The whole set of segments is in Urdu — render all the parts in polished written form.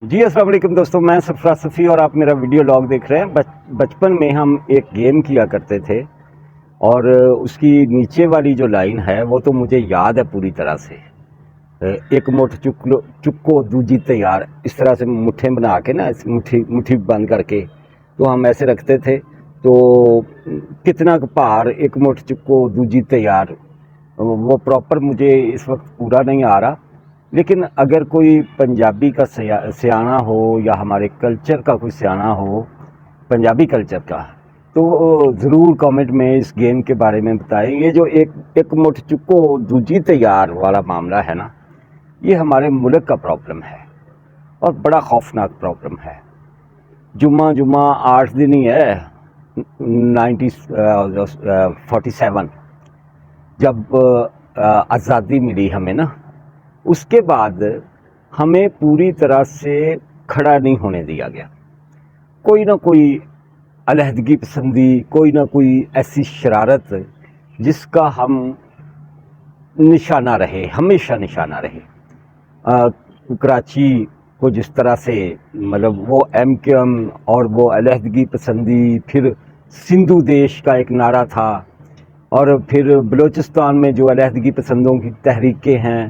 جی السلام علیکم دوستوں، میں سفرا صفی اور آپ میرا ویڈیو لاگ دیکھ رہے ہیں۔ بچپن میں ہم ایک گیم کیا کرتے تھے اور اس کی نیچے والی جو لائن ہے وہ تو مجھے یاد ہے پوری طرح سے۔ ایک مٹھ چکو دوجی تیار، اس طرح سے مٹھیں بنا کے نا، مٹھی بند کر کے تو ہم ایسے رکھتے تھے، تو کتنا پار ایک مٹھ چکو دوجی تیار، وہ پراپر مجھے اس وقت پورا نہیں آ رہا، لیکن اگر کوئی پنجابی کا سیاح ہو یا ہمارے کلچر کا کوئی سیاح ہو، پنجابی کلچر کا، تو ضرور کامنٹ میں اس گیم کے بارے میں بتائیں۔ یہ جو ایک مٹھ چکو دوجی تیار والا معاملہ ہے نا، یہ ہمارے ملک کا پرابلم ہے اور بڑا خوفناک پرابلم ہے۔ جمعہ 8 دن ہی ہے 47 جب آزادی ملی ہمیں نا، اس کے بعد ہمیں پوری طرح سے کھڑا نہیں ہونے دیا گیا۔ کوئی نہ کوئی علیحدگی پسندی، کوئی نہ کوئی ایسی شرارت جس کا ہم نشانہ رہے، ہمیشہ نشانہ رہے۔ کراچی کو جس طرح سے مطلب وہ ایم کے ایم اور وہ علیحدگی پسندی، پھر سندھو دیش کا ایک نعرہ تھا، اور پھر بلوچستان میں جو علیحدگی پسندوں کی تحریکیں ہیں،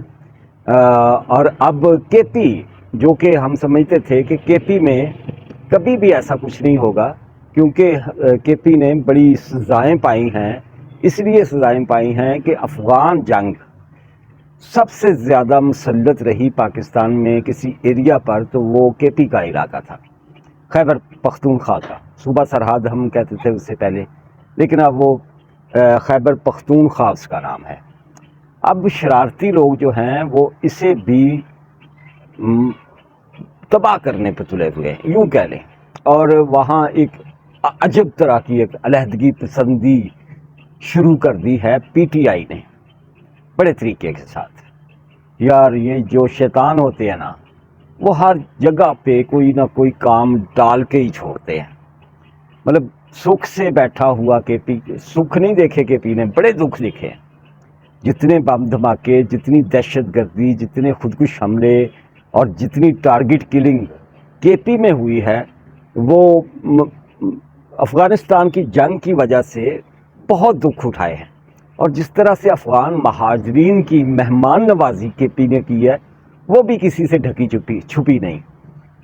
اور اب کے پی، جو کہ ہم سمجھتے تھے کہ کے پی میں کبھی بھی ایسا کچھ نہیں ہوگا، کیونکہ کے پی نے بڑی سزائیں پائی ہیں۔ اس لیے سزائیں پائی ہیں کہ افغان جنگ سب سے زیادہ مسلط رہی پاکستان میں کسی ایریا پر، تو وہ کے پی کا علاقہ تھا، خیبر پختونخوا کا۔ صوبہ سرحد ہم کہتے تھے اس سے پہلے، لیکن اب وہ خیبر پختونخوا اس کا نام ہے۔ اب شرارتی لوگ جو ہیں وہ اسے بھی تباہ کرنے پہ تلے ہوئے ہیں، یوں کہہ لیں، اور وہاں ایک عجب طرح کی ایک علیحدگی پسندی شروع کر دی ہے پی ٹی آئی نے، بڑے طریقے کے ساتھ۔ یار یہ جو شیطان ہوتے ہیں نا، وہ ہر جگہ پہ کوئی نہ کوئی کام ڈال کے ہی چھوڑتے ہیں۔ مطلب سکھ سے بیٹھا ہوا کے پی، سکھ نہیں دیکھے کے پی نے، بڑے دکھ دیکھے ہیں۔ جتنے بم دھماکے، جتنی دہشت گردی، جتنے خودکش حملے اور جتنی ٹارگٹ کلنگ کے پی میں ہوئی ہے، وہ افغانستان کی جنگ کی وجہ سے بہت دکھ اٹھائے ہیں۔ اور جس طرح سے افغان مہاجرین کی مہمان نوازی کے پی نے کی ہے، وہ بھی کسی سے ڈھکی چھپی نہیں۔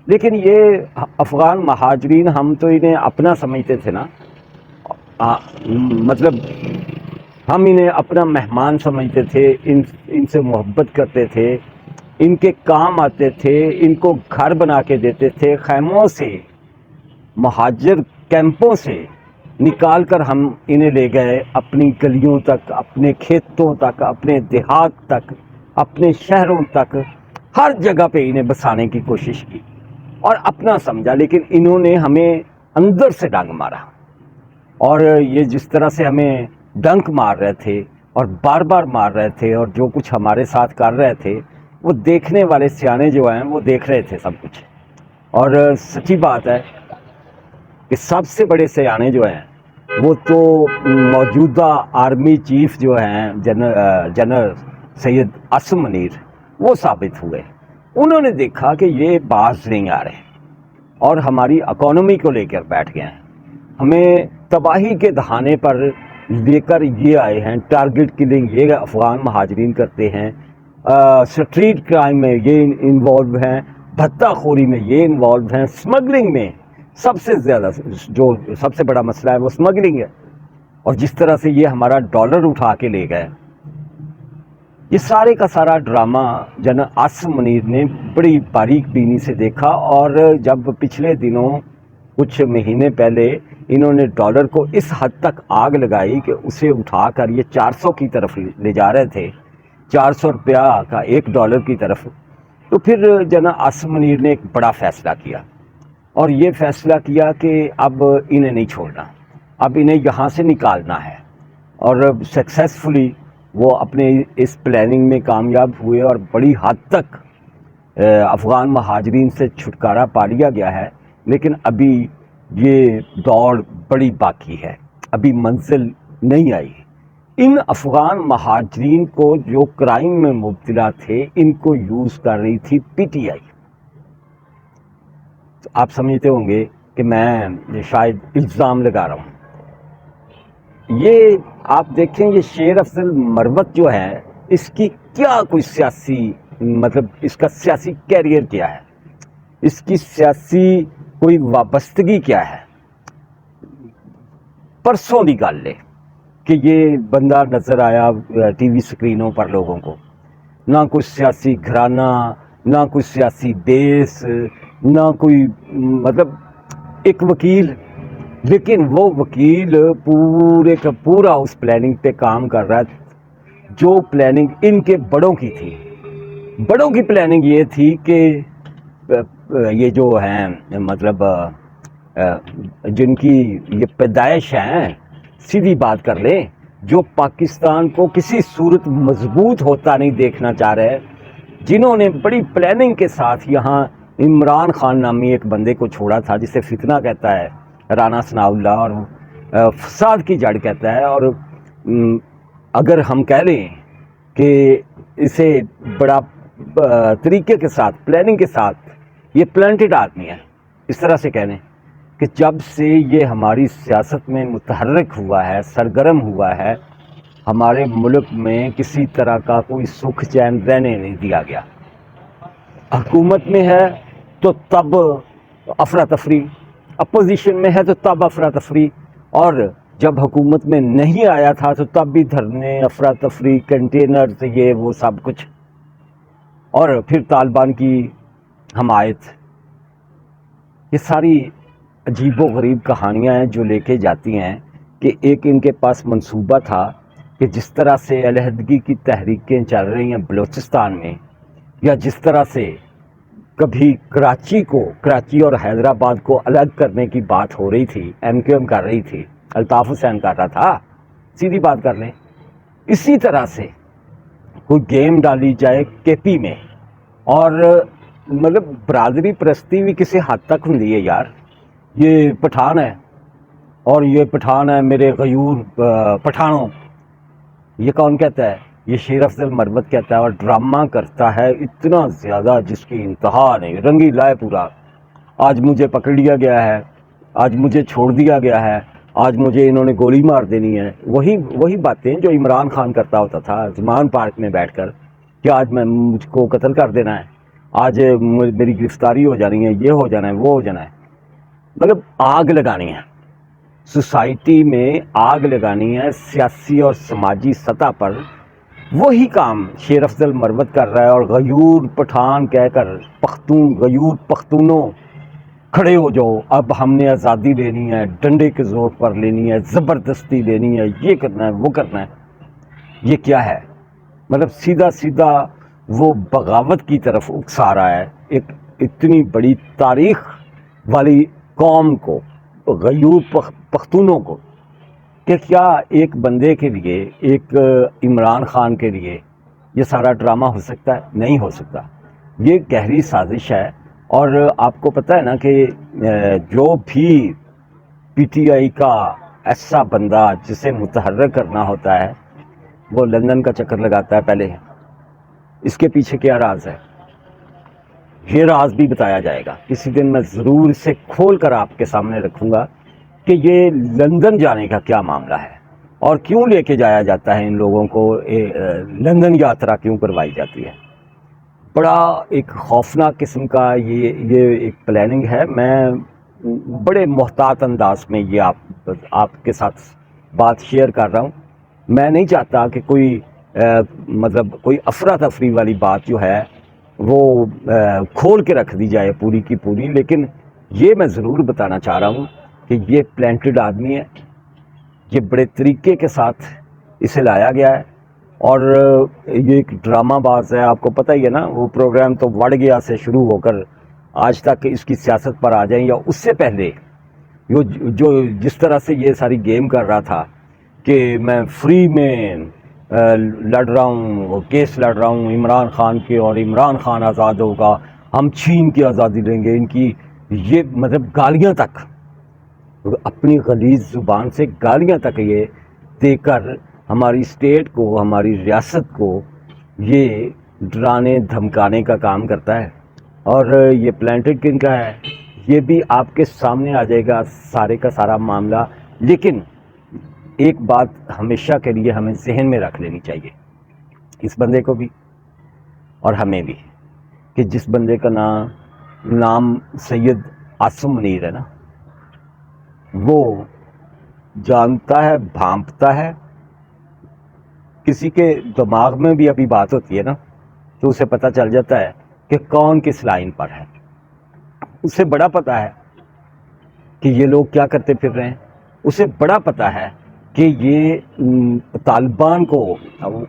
لیکن یہ افغان مہاجرین، ہم تو انہیں اپنا سمجھتے تھے نا، مطلب ہم انہیں اپنا مہمان سمجھتے تھے، ان سے محبت کرتے تھے، ان کے کام آتے تھے، ان کو گھر بنا کے دیتے تھے۔ خیموں سے، مہاجر کیمپوں سے نکال کر ہم انہیں لے گئے اپنی گلیوں تک، اپنے کھیتوں تک، اپنے دیہات تک، اپنے شہروں تک، ہر جگہ پہ انہیں بسانے کی کوشش کی اور اپنا سمجھا، لیکن انہوں نے ہمیں اندر سے ڈنگ مارا۔ اور یہ جس طرح سے ہمیں ڈنک مار رہے تھے اور بار بار مار رہے تھے، اور جو کچھ ہمارے ساتھ کر رہے تھے، وہ دیکھنے والے سیانے جو ہیں وہ دیکھ رہے تھے سب کچھ۔ اور سچی بات ہے کہ سب سے بڑے سیانے جو ہیں وہ تو موجودہ آرمی چیف جو ہیں جنرل سید عاصم منیر، وہ ثابت ہوئے۔ انہوں نے دیکھا کہ یہ باز نہیں آ رہے اور ہماری اکانومی کو لے کر بیٹھ گئے ہیں، ہمیں تباہی کے دہانے پر لے کر یہ آئے ہیں۔ ٹارگٹ کلنگ یہ افغان مہاجرین کرتے ہیں، سٹریٹ کرائم میں یہ انوالو ہیں، بھتہ خوری میں یہ انوالو ہیں، اسمگلنگ میں سب سے زیادہ، جو سب سے بڑا مسئلہ ہے وہ اسمگلنگ ہے۔ اور جس طرح سے یہ ہمارا ڈالر اٹھا کے لے گئے، یہ سارے کا سارا ڈرامہ جنرل عاصم منیر نے بڑی باریک بینی سے دیکھا۔ اور جب پچھلے دنوں کچھ مہینے پہلے انہوں نے ڈالر کو اس حد تک آگ لگائی کہ اسے اٹھا کر یہ 400 کی طرف لے جا رہے تھے، 400 روپیہ کا ایک ڈالر کی طرف، تو پھر جناب عاصم منیر نے ایک بڑا فیصلہ کیا، اور یہ فیصلہ کیا کہ اب انہیں نہیں چھوڑنا، اب انہیں یہاں سے نکالنا ہے۔ اور سکسیسفلی وہ اپنے اس پلاننگ میں کامیاب ہوئے اور بڑی حد تک افغان مہاجرین سے چھٹکارا پا لیا گیا ہے، لیکن ابھی یہ دوڑ بڑی باقی ہے، ابھی منزل نہیں آئی۔ ان افغان مہاجرین کو جو کرائم میں مبتلا تھے، ان کو یوز کر رہی تھی پی ٹی آئی، آپ سمجھتے ہوں گے کہ میں شاید الزام لگا رہا ہوں. یہ آپ دیکھیں یہ شیر افضل مروت جو ہے اس کی کیا کوئی سیاسی مطلب اس کا سیاسی کیریئر کیا ہے, اس کی سیاسی کوئی وابستگی کیا ہے. پرسوں دی گل لے کہ یہ بندہ نظر آیا ٹی وی سکرینوں پر لوگوں کو, نہ کوئی سیاسی گھرانہ, نہ کوئی سیاسی بیس, نہ کوئی مطلب ایک وکیل, لیکن وہ وکیل پورے کا پورا اس پلاننگ پہ کام کر رہا ہے جو پلاننگ ان کے بڑوں کی تھی. بڑوں کی پلاننگ یہ تھی کہ یہ جو ہیں مطلب جن کی یہ پیدائش ہے, سیدھی بات کر لیں, جو پاکستان کو کسی صورت مضبوط ہوتا نہیں دیکھنا چاہ رہے, جنہوں نے بڑی پلاننگ کے ساتھ یہاں عمران خان نامی ایک بندے کو چھوڑا تھا جسے فتنہ کہتا ہے رانا ثناء اللہ, اور فساد کی جڑ کہتا ہے, اور اگر ہم کہہ لیں کہ اسے بڑا طریقے کے ساتھ پلاننگ کے ساتھ یہ پلانٹڈ آدمی ہے, اس طرح سے کہنے کہ جب سے یہ ہماری سیاست میں متحرک ہوا ہے, سرگرم ہوا ہے, ہمارے ملک میں کسی طرح کا کوئی سکھ چین رہنے نہیں دیا گیا. حکومت میں ہے تو تب افراتفری, اپوزیشن میں ہے تو تب افراتفری, اور جب حکومت میں نہیں آیا تھا تو تب بھی دھرنے, افراتفری, کنٹینرز, یہ وہ سب کچھ, اور پھر طالبان کی حمایت. یہ ساری عجیب و غریب کہانیاں ہیں جو لے کے جاتی ہیں کہ ایک ان کے پاس منصوبہ تھا کہ جس طرح سے علیحدگی کی تحریکیں چل رہی ہیں بلوچستان میں, یا جس طرح سے کبھی کراچی اور حیدرآباد کو الگ کرنے کی بات ہو رہی تھی, ایم کیو ایم کر رہی تھی, الطاف حسین کر رہا تھا, سیدھی بات کر لیں, اسی طرح سے کوئی گیم ڈالی جائے کے پی میں. اور مطلب برادری پرستی بھی کسی حد تک ہوں ہے یار. یہ پٹھان ہے اور یہ پٹھان ہے میرے غیور پٹھانوں, یہ کون کہتا ہے؟ یہ شیر افضل مروت کہتا ہے, اور ڈرامہ کرتا ہے اتنا زیادہ جس کی انتہا نہیں, رنگی لائے پورا. آج مجھے پکڑ لیا گیا ہے, آج مجھے چھوڑ دیا گیا ہے, آج مجھے انہوں نے گولی مار دینی ہے. وہی باتیں جو عمران خان کرتا ہوتا تھا زمان پارک میں بیٹھ کر کہ آج مجھ کو قتل کر دینا ہے, آج میری گرفتاری ہو جانی ہے, یہ ہو جانا ہے, وہ ہو جانا ہے. مطلب آگ لگانی ہے سوسائٹی میں, آگ لگانی ہے سیاسی اور سماجی سطح پر. وہی کام شیر افضل مروت کر رہا ہے, اور غیور پٹھان کہہ کر غیور پختونوں کھڑے ہو جاؤ, اب ہم نے آزادی لینی ہے, ڈنڈے کے زور پر لینی ہے, زبردستی لینی ہے, یہ کرنا ہے, وہ کرنا ہے. یہ کیا ہے؟ مطلب سیدھا سیدھا وہ بغاوت کی طرف اکسا رہا ہے ایک اتنی بڑی تاریخ والی قوم کو, غیور پختونوں کو, کہ کیا ایک بندے کے لیے, ایک عمران خان کے لیے یہ سارا ڈرامہ ہو سکتا ہے؟ نہیں ہو سکتا. یہ گہری سازش ہے. اور آپ کو پتہ ہے نا کہ جو بھی پی ٹی آئی کا ایسا بندہ جسے متحرک کرنا ہوتا ہے وہ لندن کا چکر لگاتا ہے پہلے. اس کے پیچھے کیا راز ہے یہ راز بھی بتایا جائے گا کسی دن. میں ضرور اسے کھول کر آپ کے سامنے رکھوں گا کہ یہ لندن جانے کا کیا معاملہ ہے, اور کیوں لے کے جایا جاتا ہے ان لوگوں کو, لندن یاترا کیوں کروائی جاتی ہے. بڑا ایک خوفناک قسم کا یہ ایک پلاننگ ہے. میں بڑے محتاط انداز میں یہ آپ کے ساتھ بات شیئر کر رہا ہوں. میں نہیں چاہتا کہ کوئی مطلب کوئی افراتفری والی بات جو ہے وہ کھول کے رکھ دی جائے پوری کی پوری, لیکن یہ میں ضرور بتانا چاہ رہا ہوں کہ یہ پلانٹڈ آدمی ہے, یہ بڑے طریقے کے ساتھ اسے لایا گیا ہے, اور یہ ایک ڈرامہ باز ہے. آپ کو پتہ ہی ہے نا, وہ پروگرام تو وڑ گیا سے شروع ہو کر آج تک اس کی سیاست پر آ جائیں یا اس سے پہلے جو جس طرح سے یہ ساری گیم کر رہا تھا کہ میں فری میں لڑ رہا ہوں, کیس لڑ رہا ہوں عمران خان کے, اور عمران خان آزاد ہوگا, ہم چین کی آزادی لیں گے. ان کی یہ مطلب گالیاں تک, اپنی غلیظ زبان سے گالیاں تک یہ دے کر ہماری اسٹیٹ کو, ہماری ریاست کو یہ ڈرانے دھمکانے کا کام کرتا ہے. اور یہ پلانٹڈ کن کا ہے یہ بھی آپ کے سامنے آ جائے گا سارے کا سارا معاملہ. لیکن ایک بات ہمیشہ کے لیے ہمیں ذہن میں رکھ لینی چاہیے، اس بندے کو بھی اور ہمیں بھی، کہ جس بندے کا نام سید عاصم منیر ہے نا، وہ جانتا ہے، بھانپتا ہے. کسی کے دماغ میں بھی ابھی بات ہوتی ہے نا تو اسے پتہ چل جاتا ہے کہ کون کس لائن پر ہے. اسے بڑا پتہ ہے کہ یہ لوگ کیا کرتے پھر رہے ہیں. اسے بڑا پتہ ہے کہ یہ طالبان کو،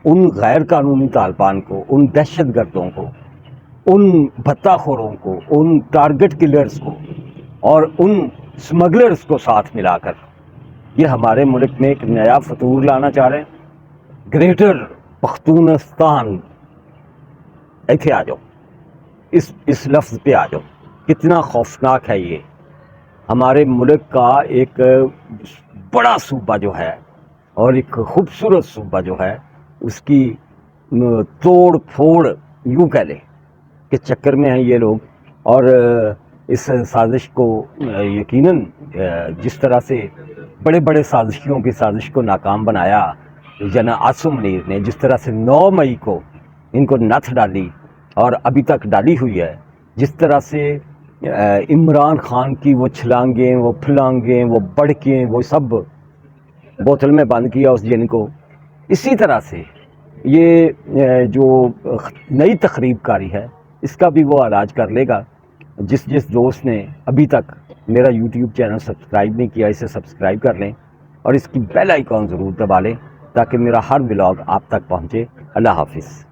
ان غیر قانونی طالبان کو، ان دہشت گردوں کو، ان بھتہ خوروں کو، ان ٹارگٹ کلرز کو اور ان سمگلرز کو ساتھ ملا کر یہ ہمارے ملک میں ایک نیا فطور لانا چاہ رہے ہیں. گریٹر پختونستان، ایتھے آ جاؤ، اس لفظ پہ آ جاؤ. کتنا خوفناک ہے یہ. ہمارے ملک کا ایک بڑا صوبہ جو ہے اور ایک خوبصورت صوبہ جو ہے، اس کی توڑ پھوڑ یوں کہہ لیں کہ چکر میں ہیں یہ لوگ. اور اس سازش کو یقیناً جس طرح سے بڑے بڑے سازشیوں کی سازش کو ناکام بنایا جناب عاصم منیر نے، جس طرح سے 9 مئی کو ان کو نتھ ڈالی اور ابھی تک ڈالی ہوئی ہے، جس طرح سے عمران خان کی وہ چھلانگیں، وہ پھلانگیں، وہ بڑکیں، وہ سب بوتل میں بند کیا اس جن کو، اسی طرح سے یہ جو نئی تخریب کاری ہے اس کا بھی وہ علاج کر لے گا. جس دوست نے ابھی تک میرا یوٹیوب چینل سبسکرائب نہیں کیا، اسے سبسکرائب کر لیں اور اس کی بیل آئیکن ضرور دبا لیں تاکہ میرا ہر ولاگ آپ تک پہنچے. اللہ حافظ.